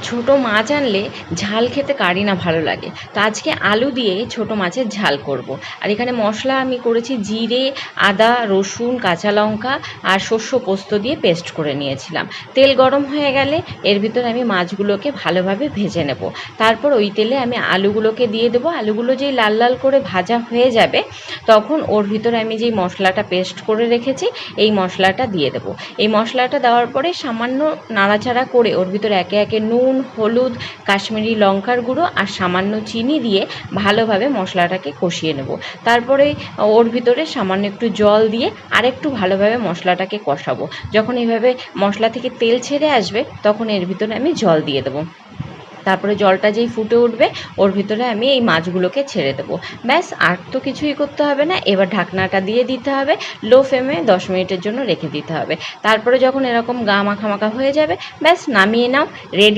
ছোট মাছ আনলে ঝাল খেতে কারই না ভালো লাগে। তো আজকে আলু দিয়ে ছোট মাছের ঝাল করব। আর এখানে মশলা আমি করেছি জিরে, আদা, রসুন, কাঁচা লঙ্কা আর শস্য পোস্ত দিয়ে পেস্ট করে নিয়েছিলাম। তেল গরম হয়ে গেলে এর ভিতরে আমি মাছগুলোকে ভালোভাবে ভেজে নেব। তারপর ওই তেলে আমি আলুগুলোকে দিয়ে দেবো। আলুগুলো যেই লাল লাল করে ভাজা হয়ে যাবে তখন ওর ভিতরে আমি যেই মশলাটা পেস্ট করে রেখেছি এই মশলাটা দিয়ে দেবো। এই মশলাটা দেওয়ার পরে সামান্য নাড়াচাড়া করে ওর ভিতরে একে একে নুন, হলুদ, কাশ্মীরি লঙ্কার গুঁড়ো আর সামান্য চিনি দিয়ে ভালোভাবে মশলাটাকে কষিয়ে নেব। তারপরে ওর ভিতরে সামান্য একটু জল দিয়ে আরেকটু ভালোভাবে মশলাটাকে কষাবো। যখন এইভাবে মশলা থেকে তেল ছেড়ে আসবে তখন এর ভিতরে আমি জল দিয়ে দেবো। তারপরে জলটা যেই ফুটে উঠবে ওর ভিতরে আমি এই মাছগুলোকে ছেড়ে দেবো। ব্যাস, আর তো কিছুই করতে হবে না। এবার ঢাকনাটা দিয়ে দিতে হবে, লো ফ্লেমে 10 মিনিটের জন্য রেখে দিতে হবে। তারপরে যখন এরকম গা মাখা মাখা হয়ে যাবে ব্যাস নামিয়ে নাও, রেডি।